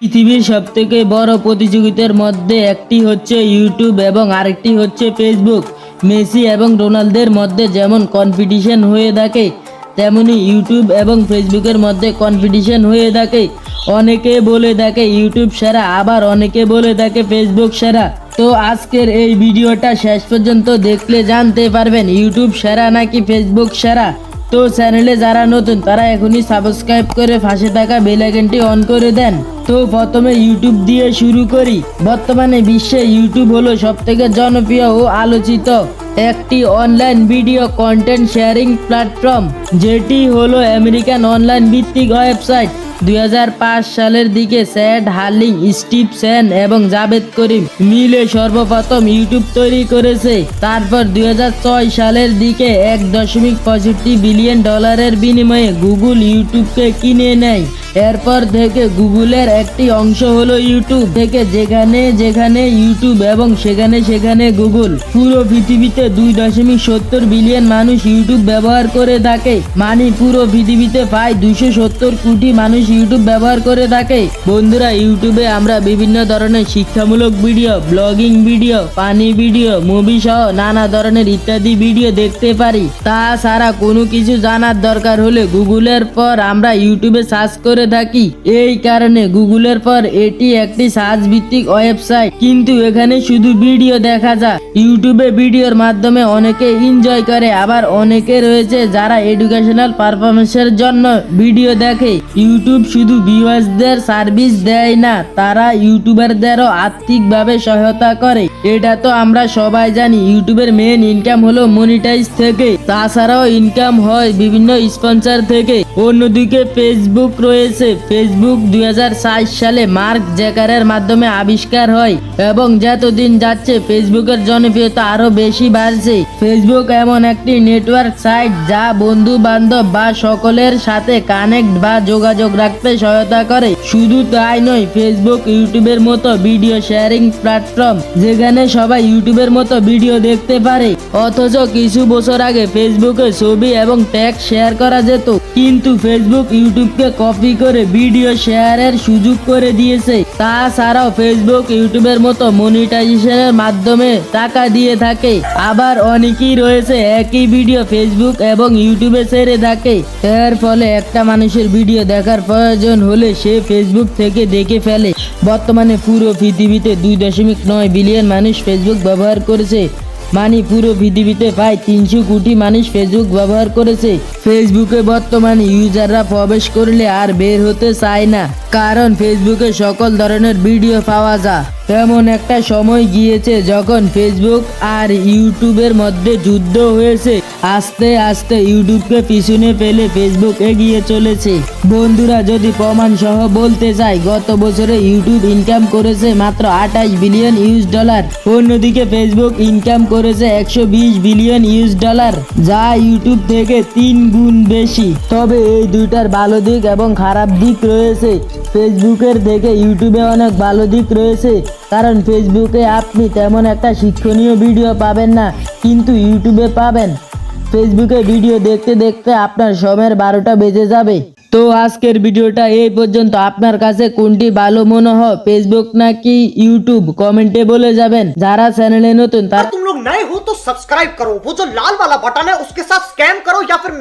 পৃথিবীর সবথেকে বড় প্রতিযোগিতার মধ্যে একটি হচ্ছে ইউটিউব এবং আরেকটি হচ্ছে ফেসবুক। মেসি এবং রোনালদোর মধ্যে যেমন কম্পিটিশন হয়ে থাকে, তেমনি ইউটিউব এবং ফেসবুকের মধ্যে কম্পিটিশন হয়ে থাকে। অনেকে বলে থাকে ইউটিউব সেরা, আবার অনেকে বলে থাকে ফেসবুক সেরা। তো আজকের এই ভিডিওটা শেষ পর্যন্ত দেখলে জানতে পারবেন ইউটিউব সেরা নাকি ফেসবুক সেরা। তো চ্যানেলে যারা নতুন তারা এখনই সাবস্ক্রাইব করে পাশে থাকা বেল আইকনটি অন করে দেন। তো প্রথমে ইউটিউব দিয়ে শুরু করি। বর্তমানে বিশ্বে ইউটিউব হলো সবথেকে জনপ্রিয় ও আলোচিত একটি online video content sharing platform, যেটি হলো আমেরিকান অনলাইন ভিত্তিক ওয়েবসাইট। 2005 সালের দিকে স্যাড হার্লিং, স্টিভ সেন এবং জাভেদ করিম মিলে সর্বপ্রথম ইউটিউব তৈরি করেছে। তারপর 2006 সালের দিকে $1.65 বিলিয়ন বিনিময়ে গুগল ইউটিউবকে কিনে নেয়। এরপর থেকে গুগলের একটি অংশ হলো ইউটিউব থেকে, যেখানে যেখানে ইউটিউব এবং সেখানে সেখানে গুগল। পুরো পৃথিবীতে 2.70 বিলিয়ন মানুষ ইউটিউব ব্যবহার করে থাকে। মানে পুরো পৃথিবীতে প্রায় 270 কোটি মানুষ ইউটিউব ব্যবহার করে থাকে। বন্ধুরা, ইউটিউবে আমরা বিভিন্ন ধরনের শিক্ষামূলক ভিডিও, ব্লগিং ভিডিও, পানি ভিডিও, মুভি সহ নানা ধরনের ইত্যাদি ভিডিও দেখতে পারি। তাছাড়া কোনো কিছু জানার দরকার হলে গুগলের পর আমরা ইউটিউবে সার্চ করে থাকি। এই কারণে গুগলের পর এটি একটি সার্চ ভিত্তিক ওয়েবসাইট, কিন্তু এখানে শুধু ভিডিও দেখা যায়। ইউটিউবে ভিডিওর মাধ্যমে অনেকে এনজয় করে, আবার অনেকে রয়েছে যারা এডুকেশনাল পারফরমেন্সের জন্য ভিডিও দেখে। ইউটিউব শুধু ভিউয়ার্সদের সার্ভিস দেয় না, তারা ইউটিউবারদেরও আর্থিকভাবে সহায়তা করে। এটা তো আমরা সবাই জানি। ইউটিউবের মেন ইনকাম হলো মনিটাইজ থেকে, তাছাড়াও ইনকাম হয় বিভিন্ন স্পন্সর থেকে। অন্যদিকে ফেসবুক রয়েছে। ফেসবুক 2004 সালে মার্ক জেকারের মাধ্যমে আবিষ্কার হয় এবং যতদিন যাচ্ছে ফেসবুকের জনপ্রিয়তা আরো বেশি বাড়ছে। ফেসবুক এমন একটি নেটওয়ার্ক সাইট যা বন্ধু বান্ধব বা সকলের সাথে কানেক্ট বা যোগাযোগ রাখতে সহায়তা করে। শুধু তাই নয়, ফেসবুক ইউটিউবের মতো ভিডিও শেয়ারিং প্ল্যাটফর্ম, যেখানে সবাই ইউটিউবের মতো ভিডিও দেখতে পারে। অথচ কিছু বছর আগে ফেসবুকে ছবি এবং টেক্সট শেয়ার করা যেত, কিন্তু ফেসবুক ইউটিউবকে কপি করে ভিডিও শেয়ারের সুযোগ করে দিয়েছে। তাছাড়াও ফেসবুক ইউটিউবের মতো মনিটাইজেশনের মাধ্যমে টাকা দিয়ে থাকে। আবার অনেকেই রয়েছে একই ভিডিও ফেসবুক এবং ইউটিউবে ছেড়ে থাকে। এর ফলে একটা মানুষের ভিডিও দেখার প্রয়োজন হলে সে ফেসবুক থেকে দেখে ফেলে। বর্তমানে পুরো পৃথিবীতে 2.9 বিলিয়ন মানুষ ফেসবুক ব্যবহার করেছে। মানে পুরো পৃথিবীতে প্রায় 300 কোটি মানুষ ফেসবুক ব্যবহার করেছে। ফেসবুকে বর্তমানে ইউজাররা প্রবেশ করলে আর বের হতে চায় না, কারণ ফেসবুকে সকল ধরনের ভিডিও পাওয়া যায়। এমন একটা সময় গিয়েছে যখন ফেসবুক আর ইউটিউবের মধ্যে যুদ্ধ হয়েছে। আস্তে আস্তে ইউটিউবকে পিছনে ফেলে ফেসবুক এগিয়ে চলেছে। বন্ধুরা, যদি প্রমাণ সহ বলতে চাই, গত বছরে ইউটিউব ইনকাম করেছে মাত্র $28 বিলিয়ন। অন্যদিকে ফেসবুক ইনকাম করেছে $120 বিলিয়ন, যা ইউটিউব থেকে 3 গুণ বেশি। তবে এই দুইটার ভালো দিক এবং খারাপ দিক রয়েছে। ফেসবুকের থেকে ইউটিউবে অনেক ভালো দিক রয়েছে, কারণ ফেসবুকে আপনি তেমন একটা শিক্ষণীয় ভিডিও পাবেন না, কিন্তু ইউটিউবে পাবেন। ফেসবুকে ভিডিও দেখতে দেখতে আপনার সময়ের 12টা বেজে যাবে। তো আজকের ভিডিওটা এই পর্যন্ত। আপনার কাছে কোনটি ভালো মনে হয়, ফেসবুক নাকি ইউটিউব, কমেন্টে বলে যাবেন। যারা চ্যানেলে নতুন তারা तुम लोग नए हो तो सब्सक्राइब करो, वो जो लाल वाला बटन है उसके साथ स्कैम करो या फिर